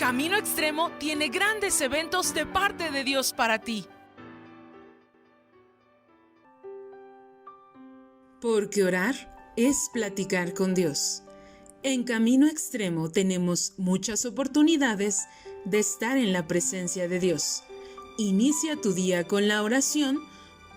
Camino Extremo tiene grandes eventos de parte de Dios para ti. Porque orar es platicar con Dios. En Camino Extremo tenemos muchas oportunidades de estar en la presencia de Dios. Inicia tu día con la oración,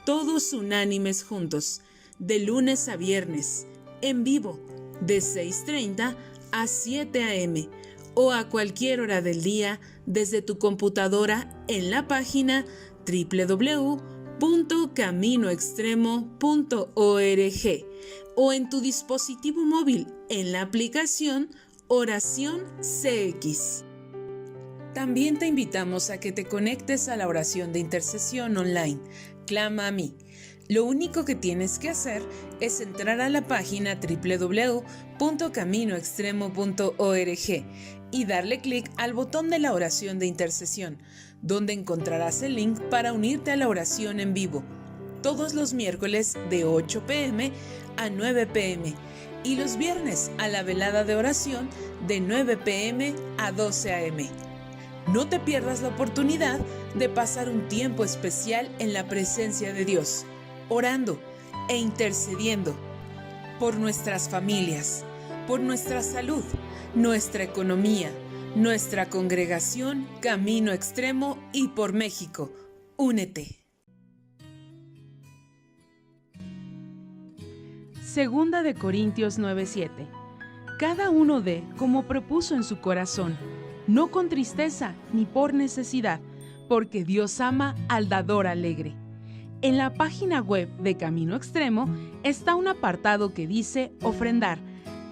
todos unánimes juntos, de lunes a viernes, en vivo, de 6:30 a 7 a.m. o a cualquier hora del día desde tu computadora en la página www.caminoextremo.org o en tu dispositivo móvil en la aplicación Oración CX. También te invitamos a que te conectes a la oración de intercesión online, Clama a mí. Lo único que tienes que hacer es entrar a la página www.caminoextremo.org y darle clic al botón de la oración de intercesión, donde encontrarás el link para unirte a la oración en vivo, todos los miércoles de 8 p.m. a 9 p.m. y los viernes a la velada de oración de 9 p.m. a 12 a.m. No te pierdas la oportunidad de pasar un tiempo especial en la presencia de Dios, orando e intercediendo por nuestras familias, por nuestra salud, nuestra economía, nuestra congregación Camino Extremo y por México. Únete. Segunda de Corintios 9:7. Cada uno dé como propuso en su corazón, no con tristeza ni por necesidad, porque Dios ama al dador alegre. En la página web de Camino Extremo está un apartado que dice ofrendar.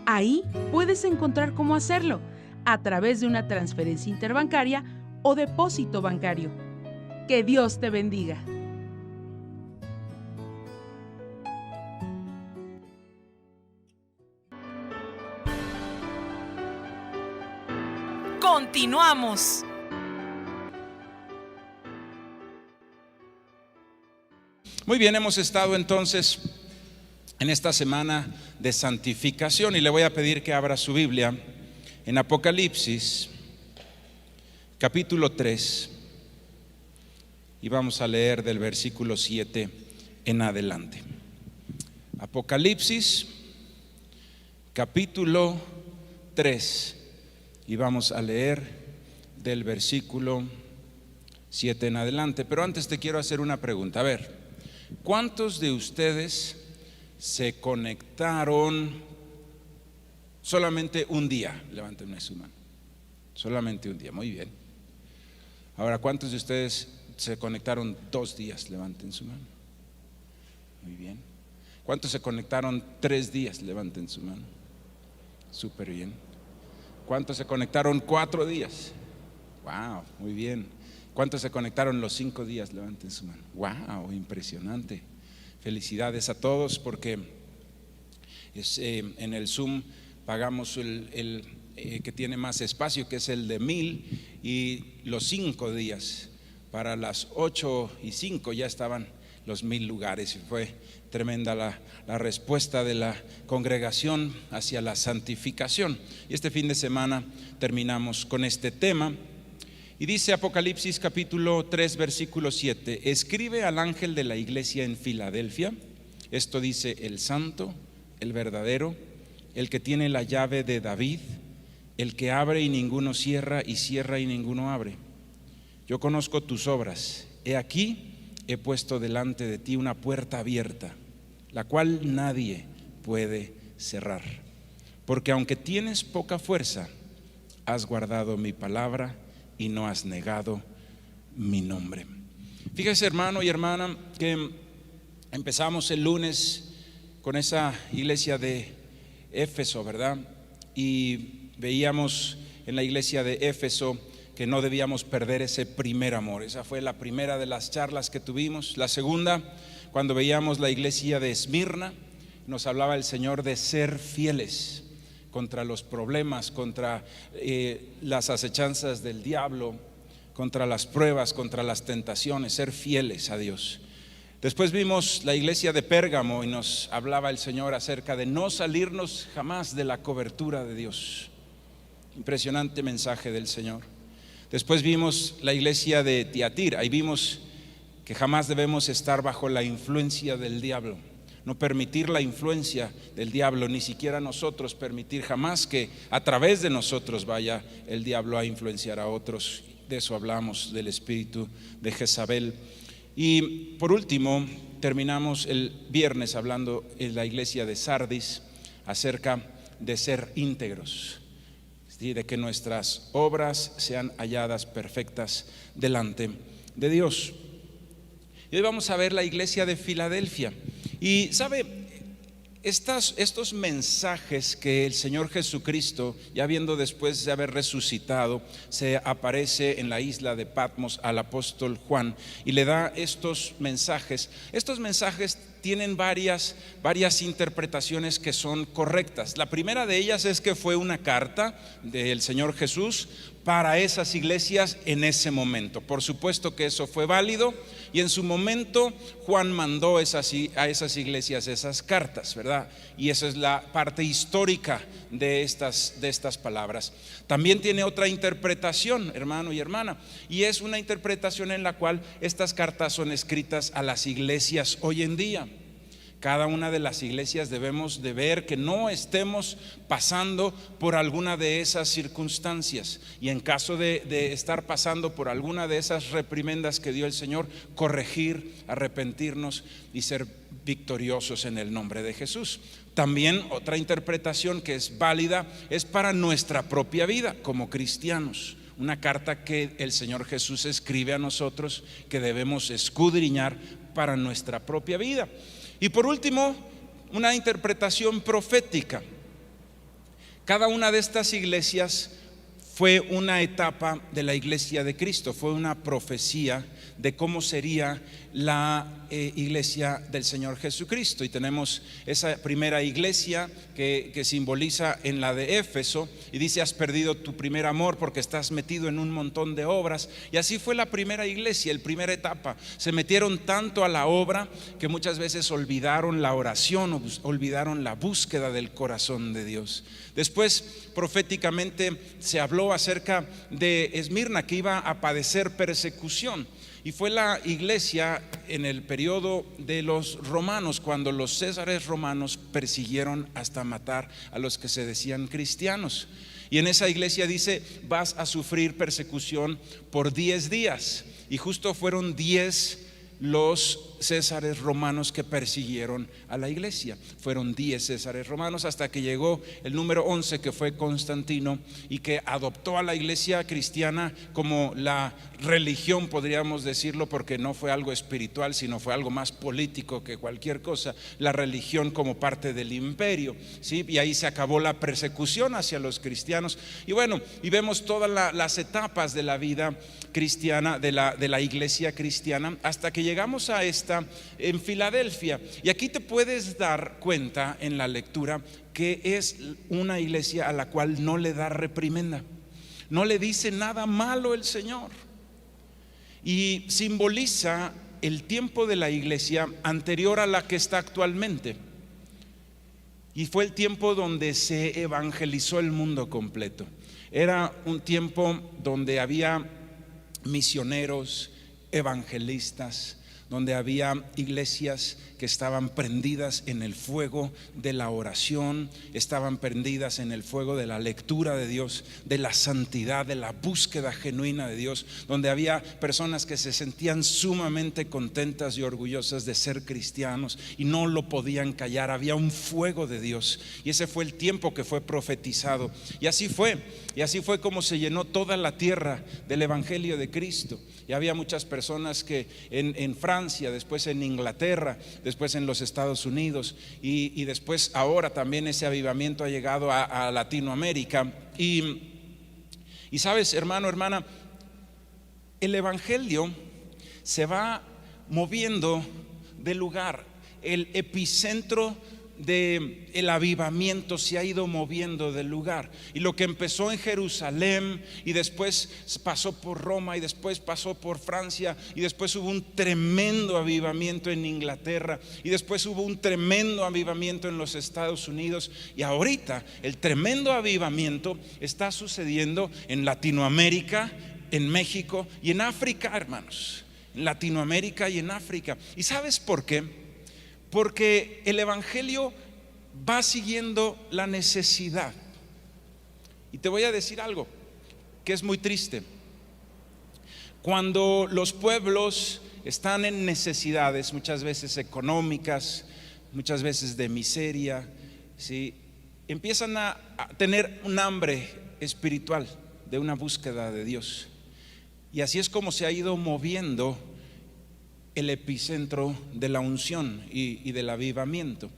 Ahí puedes encontrar cómo hacerlo, a través de una transferencia interbancaria o depósito bancario. Que Dios te bendiga. ¡Continuamos! Muy bien, hemos estado entonces en esta semana de santificación y le voy a pedir que abra su Biblia en Apocalipsis, capítulo 3, y vamos a leer del versículo 7 en adelante. Apocalipsis, capítulo 3, y vamos a leer del versículo 7 en adelante. Pero antes te quiero hacer una pregunta. A ver, ¿cuántos de ustedes se conectaron solamente un día? Levántenme su mano. Solamente un día, muy bien. Ahora, ¿cuántos de ustedes se conectaron 2 días? Levanten su mano. Muy bien. ¿Cuántos se conectaron 3 días? Levanten su mano. Súper bien. ¿Cuántos se conectaron 4 días? Wow, muy bien. ¿Cuántos se conectaron los 5 días? Levanten su mano. Wow, impresionante. Felicidades a todos porque en el Zoom pagamos el que tiene más espacio, que es el de 1000, y los 5 días para las 8:05 ya estaban los 1000 lugares, y fue tremenda la respuesta de la congregación hacia la santificación. Y este fin de semana terminamos con este tema. Y dice Apocalipsis capítulo 3 versículo 7: escribe al ángel de la iglesia en Filadelfia, esto dice el santo, el verdadero, el que tiene la llave de David, el que abre y ninguno cierra, y cierra y ninguno abre. Yo conozco tus obras, he aquí he puesto delante de ti una puerta abierta, la cual nadie puede cerrar. Porque aunque tienes poca fuerza, has guardado mi palabra y no has negado mi nombre. Fíjese, hermano y hermana, que empezamos el lunes con esa iglesia de Éfeso, ¿verdad? Y veíamos en la iglesia de Éfeso que no debíamos perder ese primer amor. Esa fue la primera de las charlas que tuvimos. La segunda, cuando veíamos la iglesia de Esmirna, nos hablaba el Señor de ser fieles contra los problemas, contra las acechanzas del diablo, contra las pruebas, contra las tentaciones, ser fieles a Dios. Después vimos la iglesia de Pérgamo y nos hablaba el Señor acerca de no salirnos jamás de la cobertura de Dios. Impresionante mensaje del Señor. Después vimos la iglesia de Tiatira. Ahí vimos que jamás debemos estar bajo la influencia del diablo, no permitir la influencia del diablo, ni siquiera nosotros permitir jamás que a través de nosotros vaya el diablo a influenciar a otros. De eso hablamos, del espíritu de Jezabel. Y por último, terminamos el viernes hablando en la iglesia de Sardis acerca de ser íntegros, ¿sí? De que nuestras obras sean halladas perfectas delante de Dios. Y hoy vamos a ver la iglesia de Filadelfia. Y sabe, estos mensajes que el Señor Jesucristo, ya viendo después de haber resucitado, se aparece en la isla de Patmos al apóstol Juan y le da estos mensajes. Estos mensajes tienen varias interpretaciones que son correctas. La primera de ellas es que fue una carta del Señor Jesús para esas iglesias en ese momento. Por supuesto que eso fue válido, y en su momento Juan mandó a esas iglesias esas cartas, ¿verdad? Y esa es la parte histórica de estas palabras. También tiene otra interpretación, hermano y hermana, y es una interpretación en la cual estas cartas son escritas a las iglesias hoy en día. Cada una de las iglesias debemos de ver que no estemos pasando por alguna de esas circunstancias, y en caso de estar pasando por alguna de esas reprimendas que dio el Señor, corregir, arrepentirnos y ser victoriosos en el nombre de Jesús. También otra interpretación que es válida es para nuestra propia vida como cristianos. Una carta que el Señor Jesús escribe a nosotros, que debemos escudriñar para nuestra propia vida. Y por último, una interpretación profética. Cada una de estas iglesias fue una etapa de la iglesia de Cristo, fue una profecía de cómo sería la iglesia del Señor Jesucristo. Y tenemos esa primera iglesia que simboliza en la de Éfeso, y dice: has perdido tu primer amor porque estás metido en un montón de obras. Y así fue la primera iglesia, la primera etapa. Se metieron tanto a la obra que muchas veces olvidaron la oración, olvidaron la búsqueda del corazón de Dios. Después proféticamente se habló acerca de Esmirna, que iba a padecer persecución. Y fue la iglesia en el periodo de los romanos, cuando los césares romanos persiguieron hasta matar a los que se decían cristianos. Y en esa iglesia dice: vas a sufrir persecución por 10 días. Y justo fueron 10 los césares romanos que persiguieron a la iglesia. Fueron 10 césares romanos, hasta que llegó el número 11, que fue Constantino, y que adoptó a la iglesia cristiana como la religión, podríamos decirlo, porque no fue algo espiritual, sino fue algo más político que cualquier cosa, la religión como parte del imperio, ¿sí? Y ahí se acabó la persecución hacia los cristianos. Y bueno, y vemos todas las etapas de la vida cristiana, de la iglesia cristiana, hasta que llegamos a esta en Filadelfia. Y aquí te puedes dar cuenta en la lectura que es una iglesia a la cual no le da reprimenda, no le dice nada malo el Señor, y simboliza el tiempo de la iglesia anterior a la que está actualmente. Y fue el tiempo donde se evangelizó el mundo completo. Era un tiempo donde había misioneros, evangelistas, donde había iglesias que estaban prendidas en el fuego de la oración, estaban prendidas en el fuego de la lectura de Dios, de la santidad, de la búsqueda genuina de Dios, donde había personas que se sentían sumamente contentas y orgullosas de ser cristianos y no lo podían callar. Había un fuego de Dios, y ese fue el tiempo que fue profetizado. Y así fue como se llenó toda la tierra del evangelio de Cristo. Y había muchas personas que en Francia, después en Inglaterra, después en los Estados Unidos, y después ahora también ese avivamiento ha llegado a Latinoamérica. Y sabes, hermano, hermana, el evangelio se va moviendo de lugar. El epicentro del avivamiento se ha ido moviendo del lugar, y lo que empezó en Jerusalén y después pasó por Roma y después pasó por Francia, y después hubo un tremendo avivamiento en Inglaterra, y después hubo un tremendo avivamiento en los Estados Unidos, y ahorita el tremendo avivamiento está sucediendo en Latinoamérica, en México y en África, hermanos, en Latinoamérica y en África. ¿Y sabes por qué? Porque el evangelio va siguiendo la necesidad. Y te voy a decir algo que es muy triste. Cuando los pueblos están en necesidades, muchas veces económicas, muchas veces de miseria, ¿sí?, empiezan a tener un hambre espiritual de una búsqueda de Dios. Y así es como se ha ido moviendo el epicentro de la unción y del avivamiento.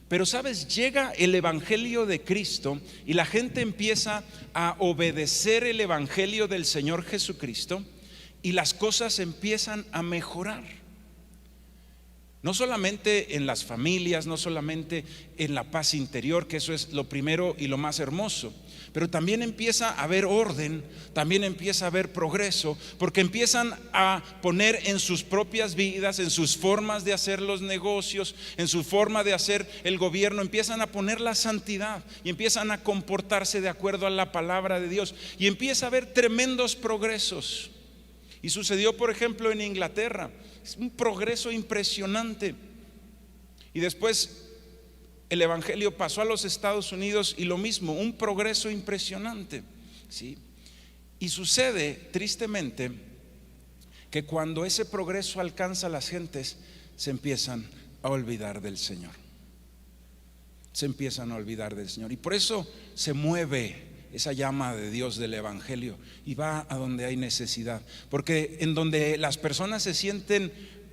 Pero sabes, llega el evangelio de Cristo y la gente empieza a obedecer el evangelio del Señor Jesucristo y las cosas empiezan a mejorar. No solamente en las familias, no solamente en la paz interior, que eso es lo primero y lo más hermoso, pero también empieza a haber orden, también empieza a haber progreso, porque empiezan a poner en sus propias vidas, en sus formas de hacer los negocios, en su forma de hacer el gobierno, empiezan a poner la santidad y empiezan a comportarse de acuerdo a la palabra de Dios y empieza a haber tremendos progresos. Y sucedió, por ejemplo, en Inglaterra. Es un progreso impresionante. Y después el evangelio pasó a los Estados Unidos y lo mismo, un progreso impresionante, ¿sí? Y sucede tristemente que cuando ese progreso alcanza a las gentes, se empiezan a olvidar del Señor. Se empiezan a olvidar del Señor. Y por eso se mueve esa llama de Dios del evangelio y va a donde hay necesidad, porque en donde las personas se sienten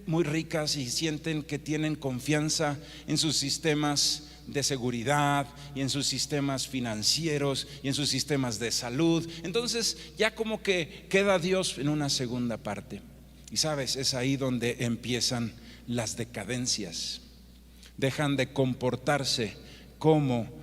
muy ricas y sienten que tienen confianza en sus sistemas de seguridad y en sus sistemas financieros y en sus sistemas de salud, entonces ya como que queda Dios en una segunda parte. Y sabes, es ahí donde empiezan las decadencias. Dejan de comportarse como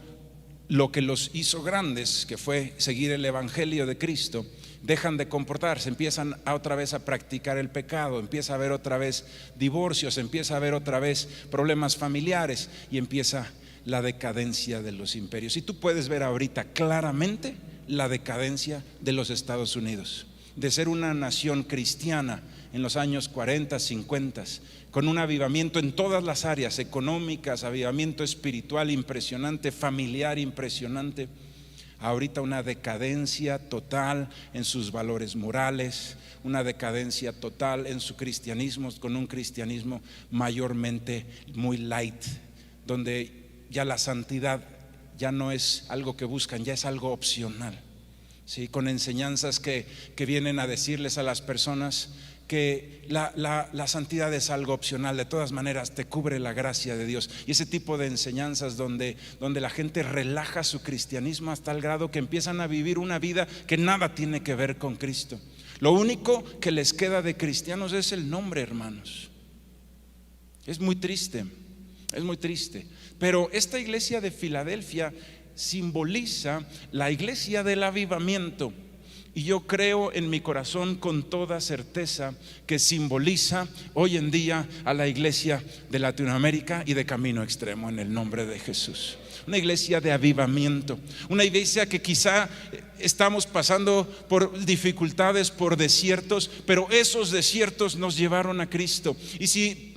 lo que los hizo grandes, que fue seguir el evangelio de Cristo. Dejan de comportarse, empiezan otra vez a practicar el pecado, empieza a haber otra vez divorcios, empieza a haber otra vez problemas familiares y empieza la decadencia de los imperios. Y tú puedes ver ahorita claramente la decadencia de los Estados Unidos, de ser una nación cristiana en los años 40, 50, con un avivamiento en todas las áreas económicas, avivamiento espiritual impresionante, familiar impresionante. Ahorita una decadencia total en sus valores morales, una decadencia total en su cristianismo, con un cristianismo mayormente muy light, donde ya la santidad ya no es algo que buscan, ya es algo opcional, ¿sí? Con enseñanzas que vienen a decirles a las personas que la santidad es algo opcional, de todas maneras te cubre la gracia de Dios. Y ese tipo de enseñanzas donde la gente relaja su cristianismo hasta el grado que empiezan a vivir una vida que nada tiene que ver con Cristo. Lo único que les queda de cristianos es el nombre, hermanos. Es muy triste, es muy triste. Pero esta iglesia de Filadelfia simboliza la iglesia del avivamiento. Y yo creo en mi corazón con toda certeza que simboliza hoy en día a la iglesia de Latinoamérica y de Camino Extremo, en el nombre de Jesús. Una iglesia de avivamiento, una iglesia que quizá estamos pasando por dificultades, por desiertos, pero esos desiertos nos llevaron a Cristo. Y si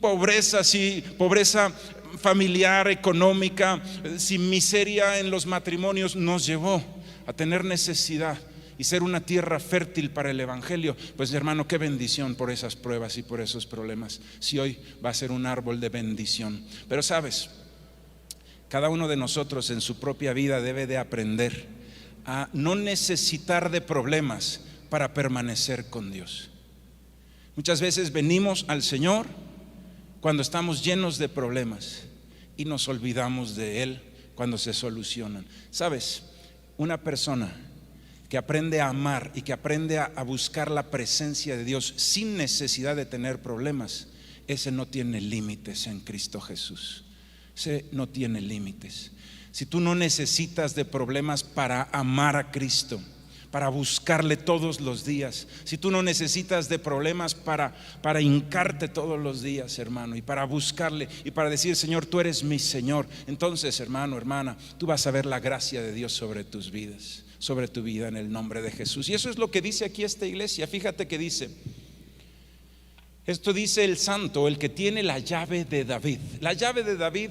pobreza familiar, económica, si miseria en los matrimonios nos llevó a tener necesidad y ser una tierra fértil para el evangelio, pues hermano, qué bendición por esas pruebas y por esos problemas, si hoy va a ser un árbol de bendición. Pero sabes, cada uno de nosotros en su propia vida debe de aprender a no necesitar de problemas para permanecer con Dios. Muchas veces venimos al Señor cuando estamos llenos de problemas y nos olvidamos de Él cuando se solucionan. Sabes, una persona que aprende a amar y que aprende a buscar la presencia de Dios sin necesidad de tener problemas, ese no tiene límites en Cristo Jesús. Ese no tiene límites. Si tú no necesitas de problemas para amar a Cristo, para buscarle todos los días, si tú no necesitas de problemas para hincarte todos los días, hermano, y para buscarle y para decir, Señor, tú eres mi Señor, entonces, hermano, hermana, tú vas a ver la gracia de Dios sobre tus vidas. sobre tu vida en el nombre de Jesús. Y eso es lo que dice aquí esta iglesia. Fíjate que dice, esto dice el santo, el que tiene la llave de David. La llave de David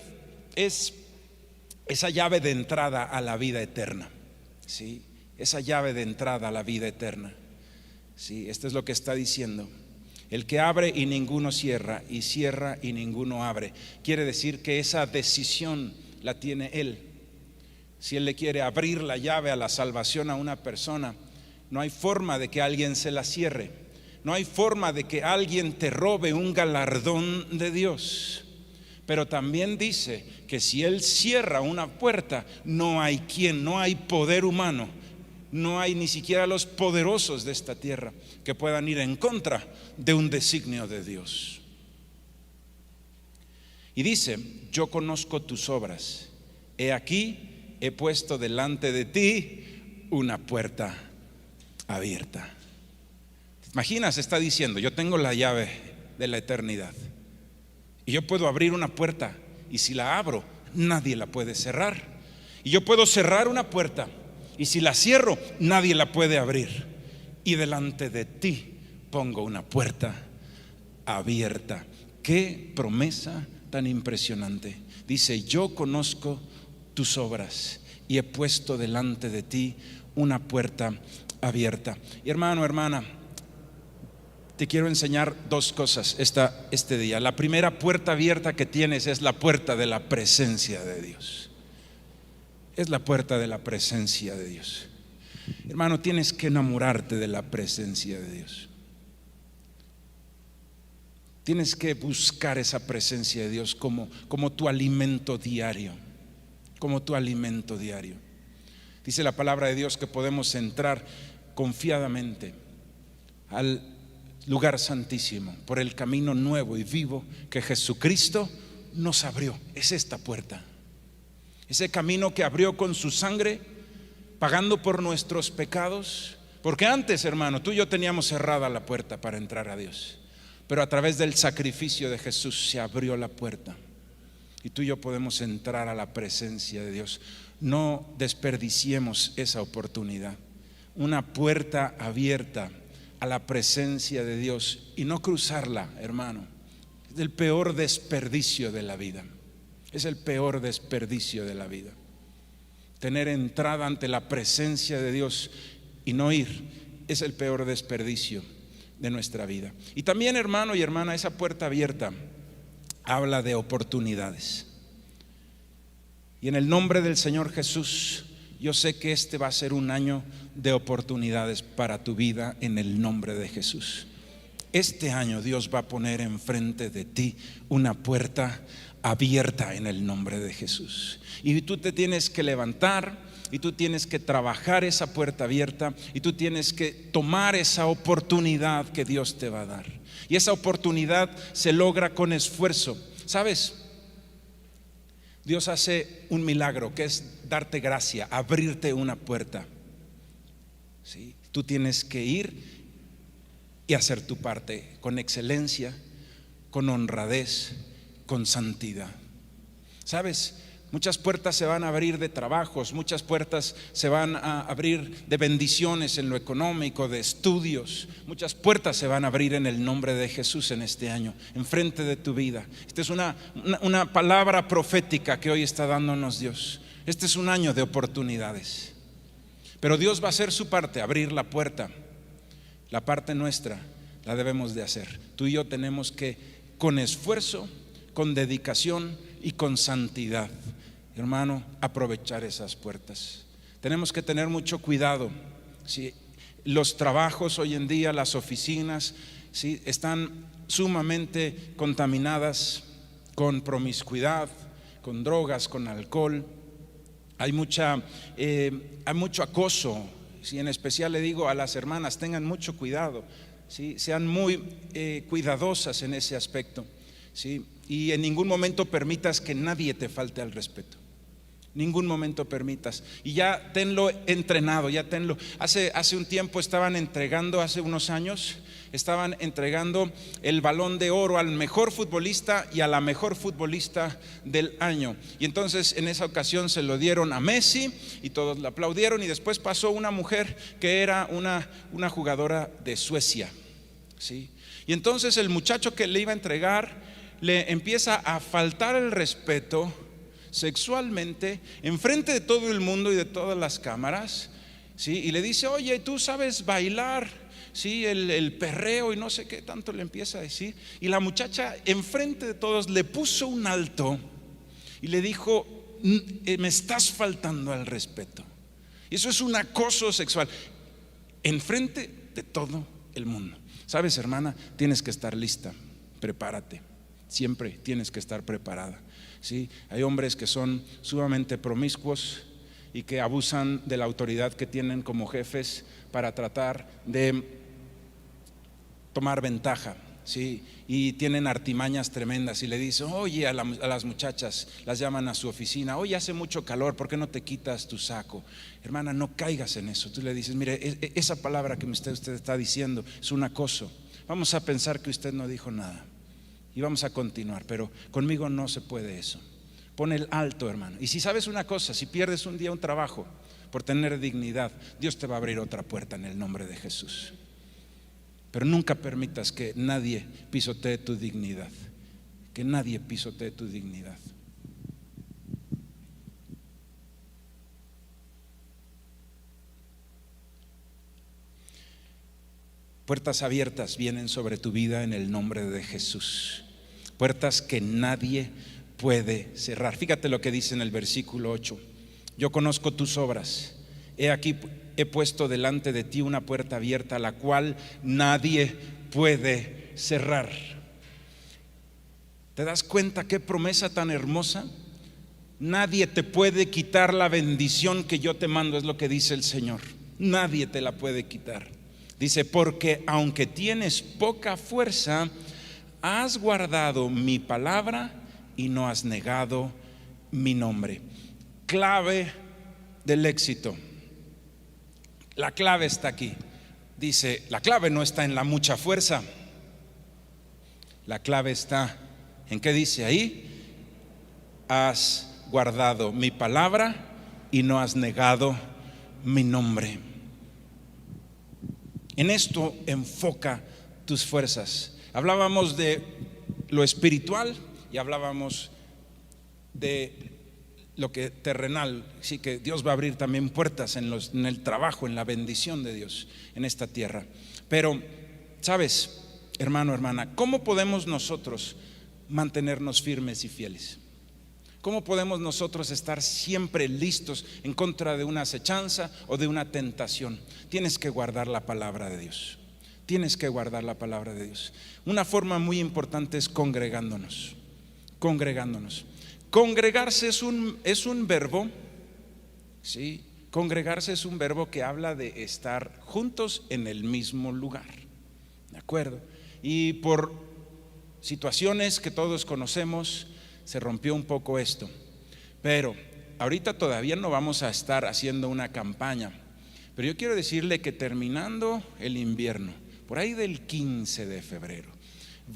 es esa llave de entrada a la vida eterna, ¿sí? Esa llave de entrada a la vida eterna, ¿sí? Esto es lo que está diciendo. El que abre y ninguno cierra, y cierra y ninguno abre. Quiere decir que esa decisión la tiene Él. Si Él le quiere abrir la llave a la salvación a una persona, no hay forma de que alguien se la cierre. No hay forma de que alguien te robe un galardón de Dios. Pero también dice que si Él cierra una puerta, no hay poder humano, no hay ni siquiera los poderosos de esta tierra que puedan ir en contra de un designio de Dios. Y dice, yo conozco tus obras, he aquí, he puesto delante de ti una puerta abierta. ¿Te imaginas? Está diciendo, yo tengo la llave de la eternidad y yo puedo abrir una puerta, y si la abro, nadie la puede cerrar. Y yo puedo cerrar una puerta, y si la cierro, nadie la puede abrir. Y delante de ti pongo una puerta abierta. Qué promesa tan impresionante. Dice, yo conozco tus obras y he puesto delante de ti una puerta abierta. Y hermano, hermana, te quiero enseñar dos cosas este día. La primera puerta abierta que tienes es la puerta de la presencia de Dios. Es la puerta de la presencia de Dios. Hermano, tienes que enamorarte de la presencia de Dios. Tienes que buscar esa presencia de Dios como tu alimento diario. Como tu alimento diario. Dice la palabra de Dios que podemos entrar confiadamente al lugar santísimo por el camino nuevo y vivo que Jesucristo nos abrió. Es esta puerta, ese camino que abrió con su sangre, pagando por nuestros pecados. Porque antes, hermano, tú y yo teníamos cerrada la puerta para entrar a Dios, pero a través del sacrificio de Jesús se abrió la puerta y tú y yo podemos entrar a la presencia de Dios. No desperdiciemos esa oportunidad. Una puerta abierta a la presencia de Dios y no cruzarla, hermano, es el peor desperdicio de la vida. Es el peor desperdicio de la vida. Tener entrada ante la presencia de Dios y no ir es el peor desperdicio de nuestra vida. Y también, hermano y hermana, esa puerta abierta habla de oportunidades. Y en el nombre del Señor Jesús, yo sé que este va a ser un año de oportunidades para tu vida en el nombre de Jesús. Este año Dios va a poner enfrente de ti una puerta abierta en el nombre de Jesús. Y tú te tienes que levantar y tú tienes que trabajar esa puerta abierta y tú tienes que tomar esa oportunidad que Dios te va a dar. Y esa oportunidad se logra con esfuerzo. ¿Sabes? Dios hace un milagro que es darte gracia, abrirte una puerta. ¿Sí? Tú tienes que ir y hacer tu parte con excelencia, con honradez, con santidad. ¿Sabes? Muchas puertas se van a abrir de trabajos, muchas puertas se van a abrir de bendiciones en lo económico, de estudios. Muchas puertas se van a abrir en el nombre de Jesús en este año, enfrente de tu vida. Esta es una palabra profética que hoy está dándonos Dios. Este es un año de oportunidades. Pero Dios va a hacer su parte, abrir la puerta. La parte nuestra la debemos de hacer. Tú y yo tenemos que, con esfuerzo, con dedicación y con santidad, hermano, aprovechar esas puertas. Tenemos que tener mucho cuidado. ¿Sí? Los trabajos hoy en día, las oficinas, ¿sí?, están sumamente contaminadas con promiscuidad, con drogas, con alcohol. Hay mucho acoso. ¿Sí? En especial le digo a las hermanas, tengan mucho cuidado, ¿sí? Sean muy cuidadosas en ese aspecto, ¿sí? Y en ningún momento permitas que nadie te falte al respeto. Ningún momento permitas. Y ya tenlo entrenado, ya tenlo. Hace un tiempo hace unos años, estaban entregando el Balón de Oro al mejor futbolista y a la mejor futbolista del año. Y entonces en esa ocasión se lo dieron a Messi y todos le aplaudieron. Y después pasó una mujer que era una jugadora de Suecia, ¿sí? Y entonces el muchacho que le iba a entregar le empieza a faltar el respeto sexualmente enfrente de todo el mundo y de todas las cámaras, ¿sí? Y le dice: oye, ¿tú sabes bailar? Sí, el perreo y no sé qué tanto le empieza a decir. Y la muchacha enfrente de todos le puso un alto y le dijo: me estás faltando al respeto. Y eso es un acoso sexual enfrente de todo el mundo. Sabes, hermana, tienes que estar lista, prepárate. Siempre tienes que estar preparada, ¿sí? Hay hombres que son sumamente promiscuos y que abusan de la autoridad que tienen como jefes para tratar de tomar ventaja, ¿sí? Y tienen artimañas tremendas y le dicen: oye, a las muchachas las llaman a su oficina: oye, hace mucho calor, ¿por qué no te quitas tu saco? Hermana, no caigas en eso. Tú le dices: mire, esa palabra que usted está diciendo es un acoso. Vamos a pensar que usted no dijo nada y vamos a continuar, pero conmigo no se puede eso. Pon el alto, hermano. Y si sabes una cosa, si pierdes un día un trabajo por tener dignidad, Dios te va a abrir otra puerta en el nombre de Jesús. Pero nunca permitas que nadie pisotee tu dignidad, que nadie pisotee tu dignidad. Puertas abiertas vienen sobre tu vida en el nombre de Jesús. Puertas que nadie puede cerrar. Fíjate lo que dice en el versículo 8: yo conozco tus obras, he aquí he puesto delante de ti una puerta abierta, la cual nadie puede cerrar. ¿Te das cuenta qué promesa tan hermosa? Nadie te puede quitar la bendición que yo te mando, es lo que dice el Señor. Nadie te la puede quitar. Dice: porque aunque tienes poca fuerza, has guardado mi palabra y no has negado mi nombre. Clave del éxito. La clave está aquí. Dice: la clave no está en la mucha fuerza. La clave está en ¿qué dice ahí? Has guardado mi palabra y no has negado mi nombre. En esto enfoca tus fuerzas. Hablábamos de lo espiritual y hablábamos de lo que terrenal. Sí, que Dios va a abrir también puertas en el trabajo, en la bendición de Dios en esta tierra. Pero, ¿sabes, hermano, hermana? ¿Cómo podemos nosotros mantenernos firmes y fieles? ¿Cómo podemos nosotros estar siempre listos en contra de una acechanza o de una tentación? Tienes que guardar la palabra de Dios. Tienes que guardar la palabra de Dios. Una forma muy importante es congregándonos. Congregarse es un verbo, ¿sí? Congregarse es un verbo que habla de estar juntos en el mismo lugar, ¿de acuerdo? Y por situaciones que todos conocemos, se rompió un poco esto. Pero ahorita todavía no vamos a estar haciendo una campaña. Pero yo quiero decirle que terminando el invierno, por ahí del 15 de febrero,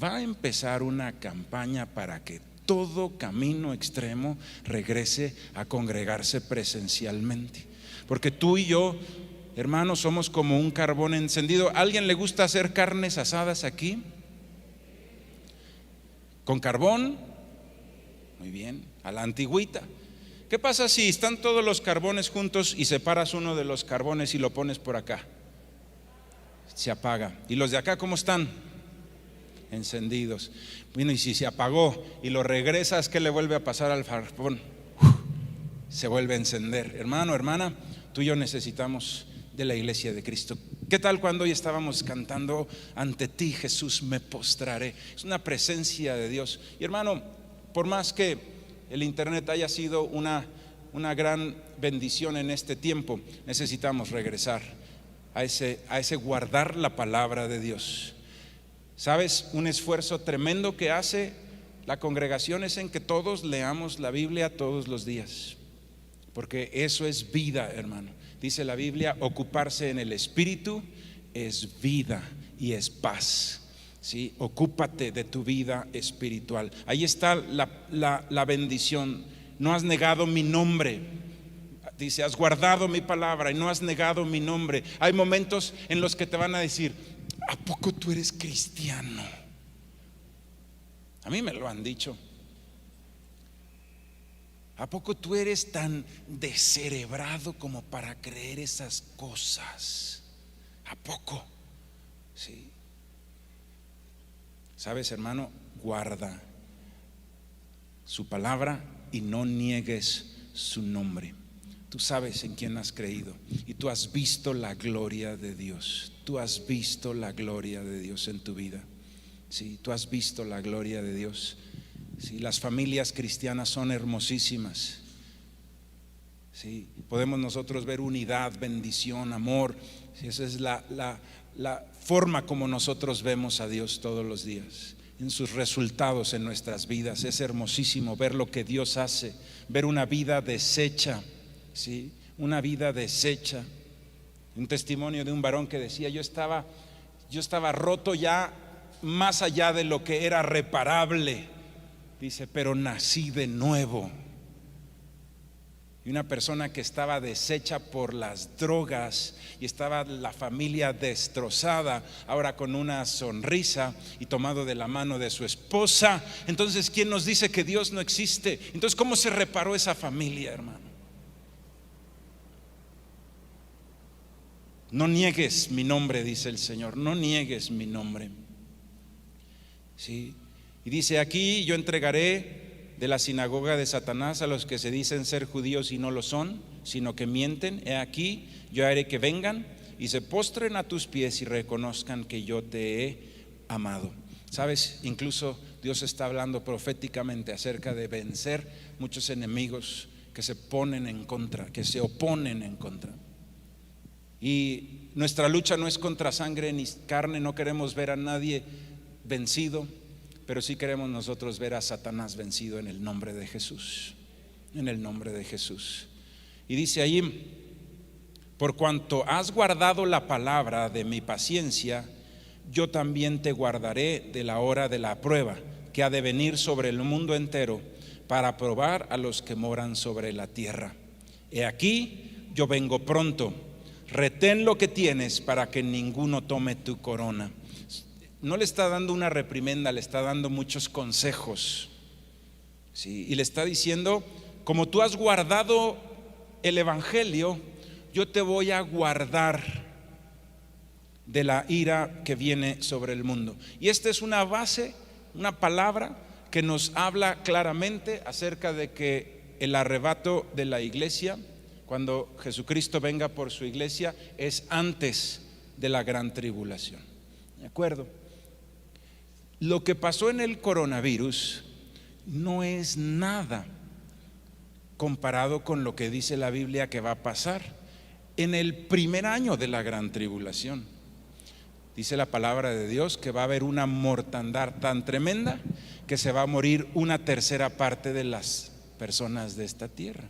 va a empezar una campaña para que todo Camino Extremo regrese a congregarse presencialmente. Porque tú y yo, hermanos, somos como un carbón encendido. ¿A alguien le gusta hacer carnes asadas aquí? ¿Con carbón? Muy bien, a la antigüita. ¿Qué pasa si están todos los carbones juntos y separas uno de los carbones y lo pones por acá? Se apaga. ¿Y los de acá cómo están? Encendidos. Bueno, y si se apagó y lo regresas, ¿qué le vuelve a pasar al carbón? Se vuelve a encender. Hermano, hermana, tú y yo necesitamos de la iglesia de Cristo. ¿Qué tal cuando hoy estábamos cantando: ante ti, Jesús, me postraré? Es una presencia de Dios. Y hermano, por más que el internet haya sido una gran bendición en este tiempo, necesitamos regresar a ese guardar la palabra de Dios. ¿Sabes? Un esfuerzo tremendo que hace la congregación es en que todos leamos la Biblia todos los días. porque eso es vida, hermano. Dice la Biblia, ocuparse en el Espíritu es vida y es paz. ¿Sí? Ocúpate de tu vida espiritual. Ahí está la bendición. No has negado mi nombre. Dice, has guardado mi palabra y no has negado mi nombre. Hay momentos en los que te van a decir, ¿a poco tú eres cristiano? A mí me lo han dicho. ¿A poco tú eres tan descerebrado como para creer esas cosas? ¿A poco? Sí. ¿Sabes, hermano? Guarda su palabra y no niegues su nombre. Tú sabes en quién has creído y tú has visto la gloria de Dios. Tú has visto la gloria de Dios en tu vida. Sí, tú has visto la gloria de Dios. Sí, las familias cristianas son hermosísimas. Sí, podemos nosotros ver unidad, bendición, amor. Sí, esa es la forma como nosotros vemos a Dios todos los días, en sus resultados en nuestras vidas. Es hermosísimo ver lo que Dios hace, ver una vida deshecha, ¿sí? Una vida deshecha. Un testimonio de un varón que decía, yo estaba roto ya más allá de lo que era reparable, dice, pero nací de nuevo. Y una persona que estaba deshecha por las drogas y estaba la familia destrozada, ahora con una sonrisa y tomado de la mano de su esposa. Entonces, ¿quién nos dice que Dios no existe? Entonces, ¿cómo se reparó esa familia, hermano? No niegues mi nombre, dice el Señor, no niegues mi nombre. Sí. Y dice aquí, yo entregaré de la sinagoga de Satanás a los que se dicen ser judíos y no lo son, sino que mienten. He aquí, yo haré que vengan y se postren a tus pies y reconozcan que yo te he amado. Sabes, incluso Dios está hablando proféticamente acerca de vencer muchos enemigos que se ponen en contra, que se oponen en contra. Y nuestra lucha no es contra sangre ni carne, no queremos ver a nadie vencido, pero sí queremos nosotros ver a Satanás vencido en el nombre de Jesús, en el nombre de Jesús. Y dice allí, por cuanto has guardado la palabra de mi paciencia, yo también te guardaré de la hora de la prueba que ha de venir sobre el mundo entero para probar a los que moran sobre la tierra. He aquí, yo vengo pronto, retén lo que tienes para que ninguno tome tu corona. No le está dando una reprimenda, le está dando muchos consejos, ¿sí? Y le está diciendo, como tú has guardado el evangelio, yo te voy a guardar de la ira que viene sobre el mundo. Y esta es una base, una palabra que nos habla claramente acerca de que el arrebato de la iglesia, cuando Jesucristo venga por su iglesia, es antes de la gran tribulación. ¿De acuerdo? Lo que pasó en el coronavirus no es nada comparado con lo que dice la Biblia que va a pasar en el primer año de la gran tribulación. Dice la palabra de Dios que va a haber una mortandad tan tremenda que se va a morir una tercera parte de las personas de esta tierra.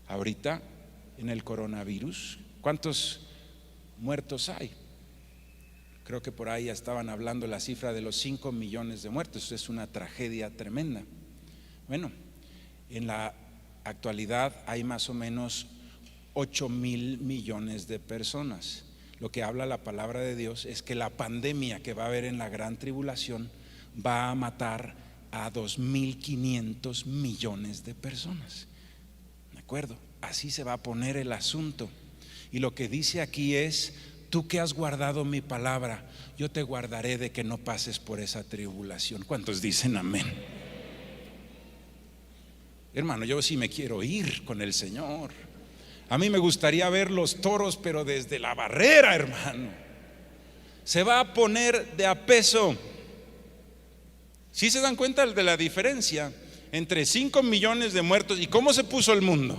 Ahorita en el coronavirus, ¿cuántos muertos hay? Creo que por ahí ya estaban hablando la cifra de los 5 millones de muertos. Es una tragedia tremenda. Bueno, en la actualidad hay más o menos 8,000 millones de personas. Lo que habla la palabra de Dios es que la pandemia que va a haber en la gran tribulación va a matar a 2,500 millones de personas. ¿De acuerdo? Así se va a poner el asunto. Y lo que dice aquí es, tú que has guardado mi palabra, yo te guardaré de que no pases por esa tribulación. ¿Cuántos dicen amén? Hermano, yo sí me quiero ir con el Señor. A mí me gustaría ver los toros, pero desde la barrera, hermano. Se va a poner de a peso. ¿Sí se dan cuenta de la diferencia entre 5 millones de muertos y cómo se puso el mundo?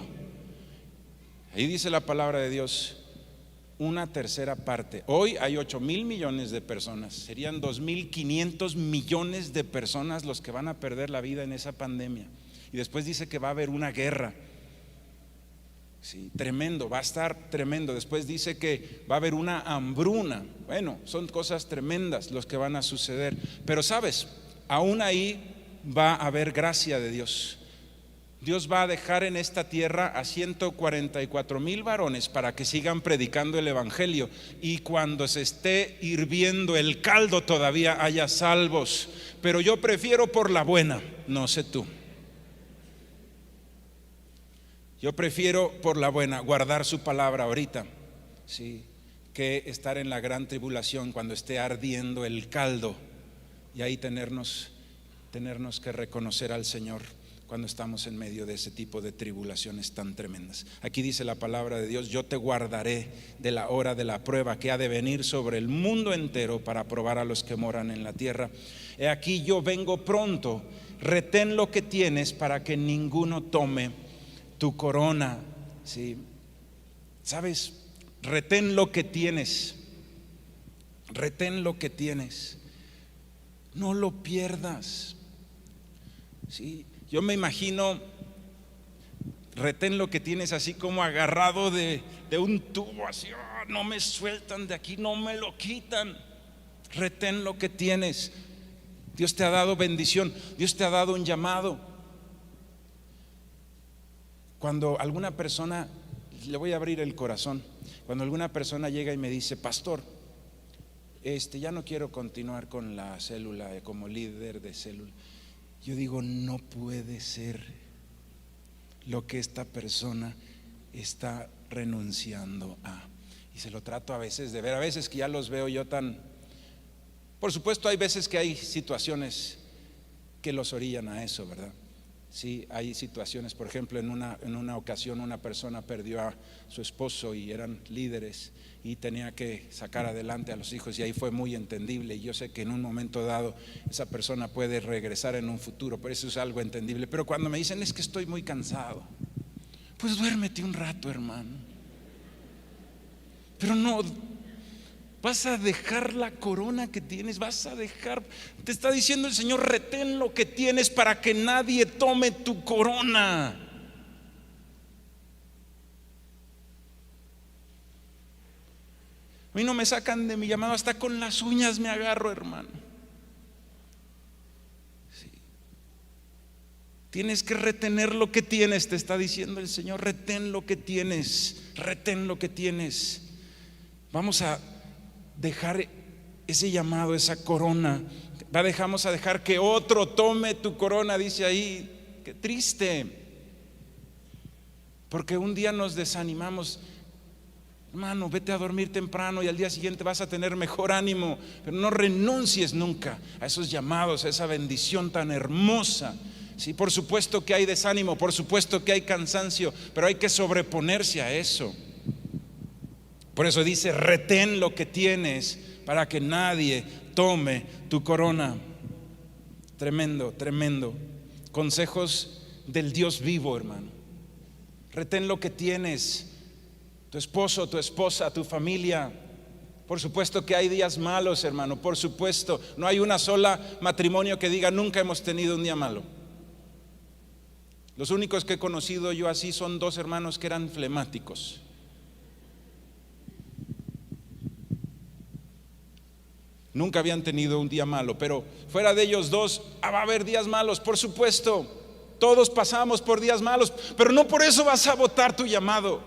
Ahí dice la palabra de Dios, una tercera parte. Hoy hay 8,000 millones de personas, serían 2,500 millones de personas los que van a perder la vida en esa pandemia. Y después dice que va a haber una guerra Sí, tremendo, va a estar tremendo. Después dice que va a haber una hambruna. Bueno, son cosas tremendas los que van a suceder. Pero sabes, aún ahí va a haber gracia de Dios. Dios va a dejar en esta tierra a 144,000 varones para que sigan predicando el evangelio, y cuando se esté hirviendo el caldo todavía haya salvos. Pero yo prefiero por la buena, no sé tú. Yo prefiero por la buena guardar su palabra ahorita, ¿sí?, que estar en la gran tribulación cuando esté ardiendo el caldo, y ahí tenernos que reconocer al Señor cuando estamos en medio de ese tipo de tribulaciones tan tremendas. Aquí dice la palabra de Dios: yo te guardaré de la hora de la prueba que ha de venir sobre el mundo entero para probar a los que moran en la tierra. He aquí yo vengo pronto, retén lo que tienes para que ninguno tome tu corona. ¿Sí? ¿Sabes? Retén lo que tienes. Retén lo que tienes. No lo pierdas. ¿Sí? Yo me imagino, retén lo que tienes así como agarrado de un tubo, así, no me sueltan de aquí, no me lo quitan. Retén lo que tienes. Dios te ha dado bendición, Dios te ha dado un llamado. Cuando alguna persona, le voy a abrir el corazón, cuando alguna persona llega y me dice: pastor, ya no quiero continuar con la célula como líder de célula. Yo digo: no puede ser lo que esta persona está renunciando a. Y se lo trato a veces de ver, a veces que ya los veo yo tan. Por supuesto, hay veces que hay situaciones que los orillan a eso, ¿verdad? Sí, hay situaciones, por ejemplo, en una ocasión una persona perdió a su esposo y eran líderes y tenía que sacar adelante a los hijos, y ahí fue muy entendible. Y yo sé que en un momento dado esa persona puede regresar en un futuro, pero eso es algo entendible. Pero cuando me dicen: es que estoy muy cansado, pues duérmete un rato, hermano. Pero no vas a dejar la corona que tienes, vas a dejar. Te está diciendo el Señor: retén lo que tienes para que nadie tome tu corona. A mí no me sacan de mi llamado, hasta con las uñas me agarro, hermano. Sí. Tienes que retener lo que tienes, te está diciendo el Señor: retén lo que tienes, retén lo que tienes. Vamos a dejar ese llamado, esa corona. Vamos a dejar que otro tome tu corona, dice ahí. Qué triste, porque un día nos desanimamos. Hermano, vete a dormir temprano y al día siguiente vas a tener mejor ánimo. Pero no renuncies nunca a esos llamados, a esa bendición tan hermosa. Sí, por supuesto que hay desánimo, por supuesto que hay cansancio, pero hay que sobreponerse a eso. Por eso dice: retén lo que tienes para que nadie tome tu corona. Tremendo, tremendo. Consejos del Dios vivo, hermano. Retén lo que tienes. Tu esposo, tu esposa, tu familia. Por supuesto que hay días malos, hermano. Por supuesto, no hay una sola matrimonio que diga: nunca hemos tenido un día malo. Los únicos que he conocido yo así son dos hermanos que eran flemáticos. Nunca habían tenido un día malo, pero fuera de ellos dos, va a haber días malos, por supuesto. Todos pasamos por días malos, pero no por eso vas a botar tu llamado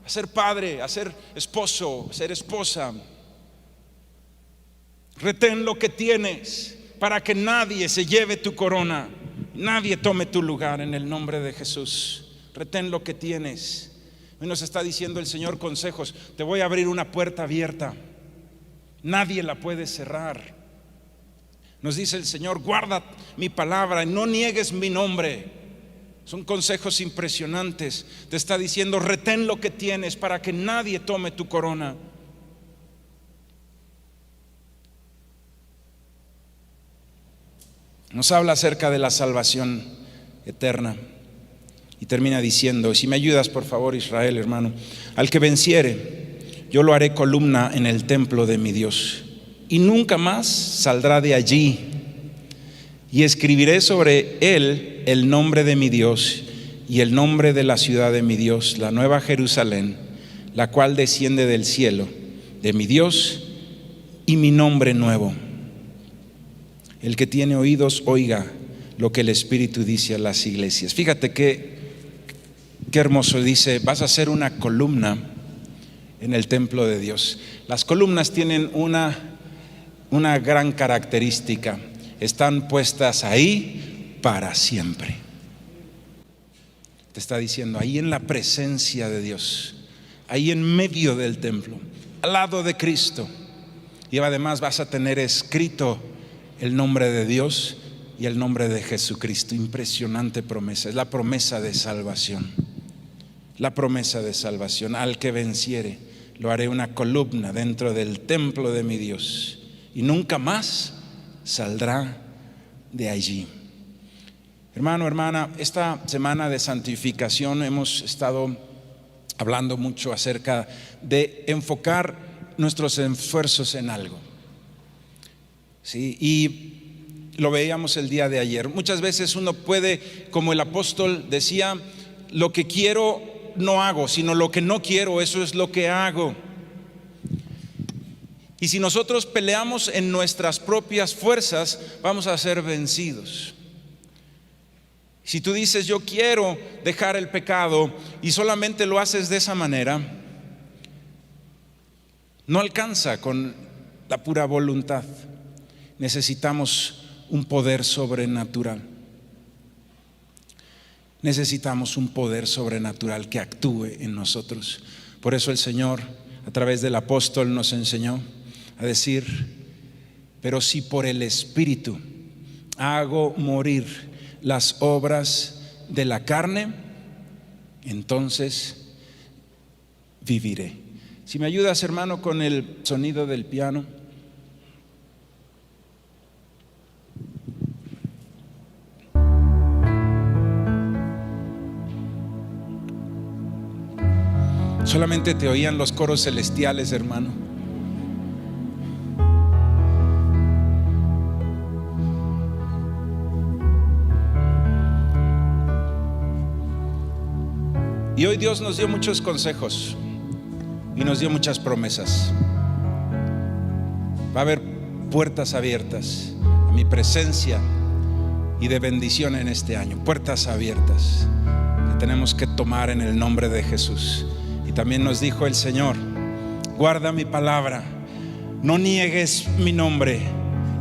a ser padre, a ser esposo, a ser esposa. Retén lo que tienes para que nadie se lleve tu corona, nadie tome tu lugar, en el nombre de Jesús. Retén lo que tienes. Hoy nos está diciendo el Señor consejos. Te voy a abrir una puerta abierta, nadie la puede cerrar. Nos dice el Señor: guarda mi palabra y no niegues mi nombre. Son consejos impresionantes. Te está diciendo: retén lo que tienes para que nadie tome tu corona. Nos habla acerca de la salvación eterna y termina diciendo, si me ayudas por favor, Israel, hermano: al que venciere, yo lo haré columna en el templo de mi Dios, y nunca más saldrá de allí. Y escribiré sobre él el nombre de mi Dios y el nombre de la ciudad de mi Dios, la nueva Jerusalén, la cual desciende del cielo, de mi Dios, y mi nombre nuevo. El que tiene oídos, oiga lo que el Espíritu dice a las iglesias. Fíjate qué hermoso dice: vas a hacer una columna en el templo de Dios. Las columnas tienen una gran característica: están puestas ahí para siempre. Te está diciendo, ahí en la presencia de Dios, ahí en medio del templo, al lado de Cristo. Y además vas a tener escrito el nombre de Dios y el nombre de Jesucristo. Impresionante promesa, es la promesa de salvación. La promesa de salvación: al que venciere, lo haré una columna dentro del templo de mi Dios, y nunca más saldrá de allí. Hermano, hermana, esta semana de santificación hemos estado hablando mucho acerca de enfocar nuestros esfuerzos en algo. ¿Sí? Y lo veíamos el día de ayer. Muchas veces uno puede, como el apóstol decía, lo que quiero no hago, sino lo que no quiero, eso es lo que hago. Y si nosotros peleamos en nuestras propias fuerzas, vamos a ser vencidos. Si tú dices, yo quiero dejar el pecado, y solamente lo haces de esa manera, no alcanza con la pura voluntad. Necesitamos un poder sobrenatural. Necesitamos un poder sobrenatural que actúe en nosotros. Por eso el Señor, a través del apóstol, nos enseñó a decir: pero si por el Espíritu hago morir las obras de la carne, entonces viviré. Si me ayudas, hermano, con el sonido del piano. Solamente te oían los coros celestiales, hermano. Y hoy Dios nos dio muchos consejos y nos dio muchas promesas. Va a haber puertas abiertas a mi presencia y de bendición en este año. Puertas abiertas que tenemos que tomar en el nombre de Jesús. Y también nos dijo el Señor: guarda mi palabra, no niegues mi nombre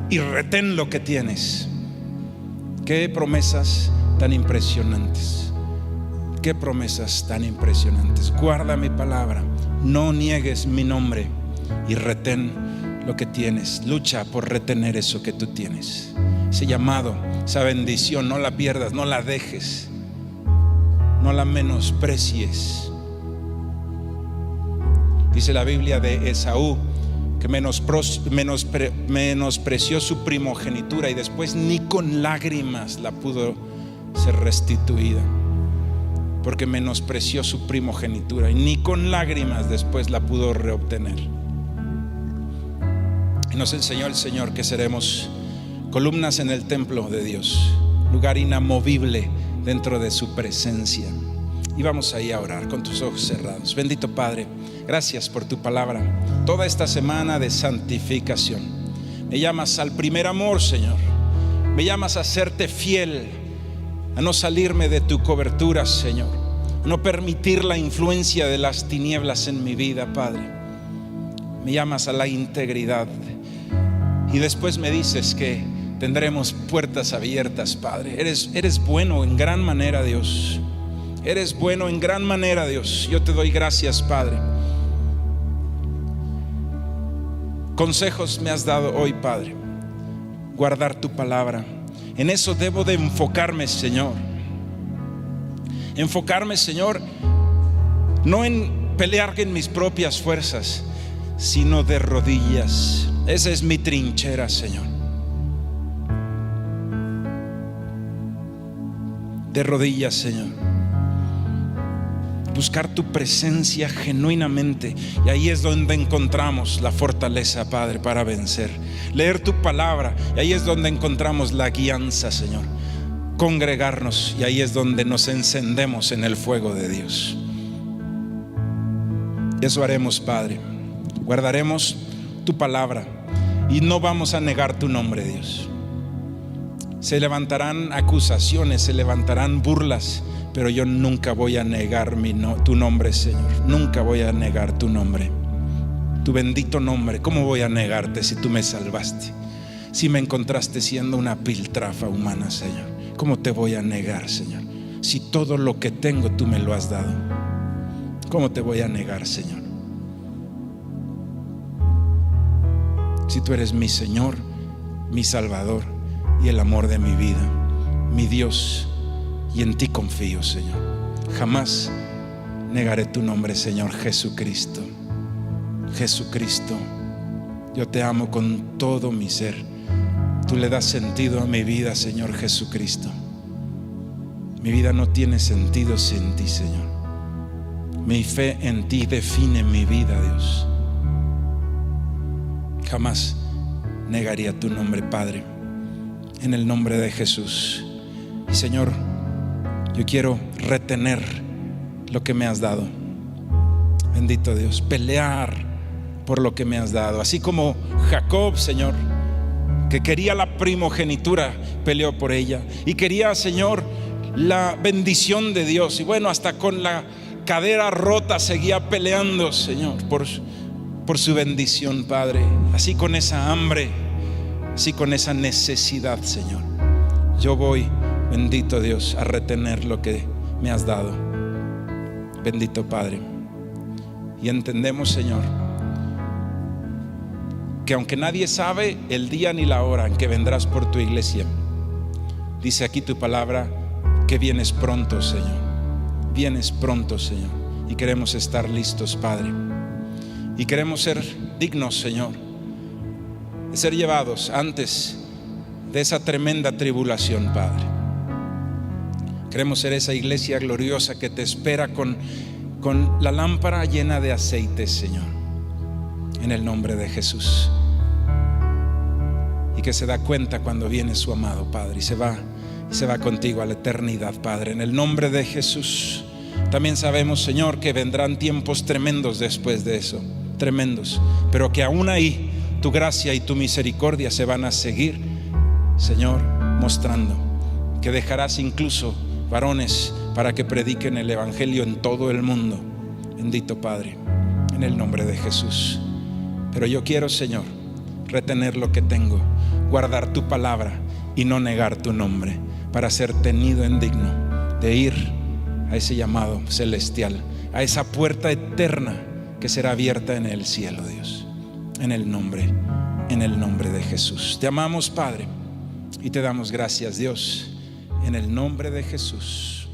y retén lo que tienes. Qué promesas tan impresionantes. Qué promesas tan impresionantes. Guarda mi palabra, no niegues mi nombre y retén lo que tienes. Lucha por retener eso que tú tienes. Ese llamado, esa bendición, no la pierdas, no la dejes, no la menosprecies. Dice la Biblia de Esaú que menospreció su primogenitura y después ni con lágrimas la pudo ser restituida, porque menospreció su primogenitura y ni con lágrimas después la pudo reobtener. Y nos enseñó el Señor que seremos columnas en el templo de Dios, lugar inamovible dentro de su presencia. Y vamos ahí a orar con tus ojos cerrados. Bendito Padre, gracias por tu palabra. Toda esta semana de santificación me llamas al primer amor, Señor. Me llamas a serte fiel, a no salirme de tu cobertura, Señor, a no permitir la influencia de las tinieblas en mi vida, Padre. Me llamas a la integridad y después me dices que tendremos puertas abiertas, Padre. Eres bueno en gran manera, Dios. Eres bueno en gran manera, Dios. Yo te doy gracias, Padre. Consejos me has dado hoy, Padre. Guardar tu palabra. En eso debo de enfocarme, Señor. Enfocarme, Señor, no en pelear en mis propias fuerzas, sino de rodillas. Esa es mi trinchera, Señor. De rodillas, Señor. Buscar tu presencia genuinamente, y ahí es donde encontramos la fortaleza, Padre, para vencer. Leer tu palabra, y ahí es donde encontramos la guianza, Señor. congregarnos, y ahí es donde nos encendemos en el fuego de Dios. Eso haremos, Padre. Guardaremos tu palabra y no vamos a negar tu nombre, Dios. Se levantarán acusaciones, se levantarán burlas, pero yo nunca voy a negar tu nombre, Señor. Nunca voy a negar tu nombre, tu bendito nombre. ¿Cómo voy a negarte si tú me salvaste? Si me encontraste siendo una piltrafa humana, Señor, ¿cómo te voy a negar, Señor? Si todo lo que tengo tú me lo has dado, ¿cómo te voy a negar, Señor? Si tú eres mi Señor, mi Salvador y el amor de mi vida, mi Dios, y en ti confío, Señor. Jamás negaré tu nombre, Señor Jesucristo. Jesucristo, yo te amo con todo mi ser. Tú le das sentido a mi vida, Señor Jesucristo. Mi vida no tiene sentido sin ti, Señor. Mi fe en ti define mi vida, Dios. Jamás negaría tu nombre, Padre, en el nombre de Jesús. Y Señor, yo quiero retener lo que me has dado. Bendito Dios, pelear por lo que me has dado. Así como Jacob, Señor, que quería la primogenitura, peleó por ella. Y quería, Señor, la bendición de Dios. Y bueno, hasta con la cadera rota seguía peleando, Señor, por su bendición, Padre. Así con esa hambre, así con esa necesidad, Señor, yo voy, bendito Dios, a retener lo que me has dado. Bendito Padre. Y entendemos, Señor, que aunque nadie sabe el día ni la hora en que vendrás por tu iglesia, dice aquí tu palabra que vienes pronto, Señor. Vienes pronto, Señor, y queremos estar listos, Padre. Y queremos ser dignos, Señor, de ser llevados antes de esa tremenda tribulación, Padre. Queremos ser esa iglesia gloriosa que te espera con la lámpara llena de aceite, Señor, en el nombre de Jesús. Y que se da cuenta cuando viene su amado, Padre, y se va contigo a la eternidad, Padre, en el nombre de Jesús. También sabemos, Señor, que vendrán tiempos tremendos después de eso, tremendos, pero que aún ahí tu gracia y tu misericordia se van a seguir, Señor, mostrando. Que dejarás incluso varones para que prediquen el evangelio en todo el mundo. Bendito Padre, en el nombre de Jesús. Pero yo quiero, Señor, retener lo que tengo, guardar tu palabra y no negar tu nombre, para ser tenido en digno de ir a ese llamado celestial, a esa puerta eterna que será abierta en el cielo, Dios, en el nombre de Jesús. Te amamos, Padre, y te damos gracias, Dios, en el nombre de Jesús.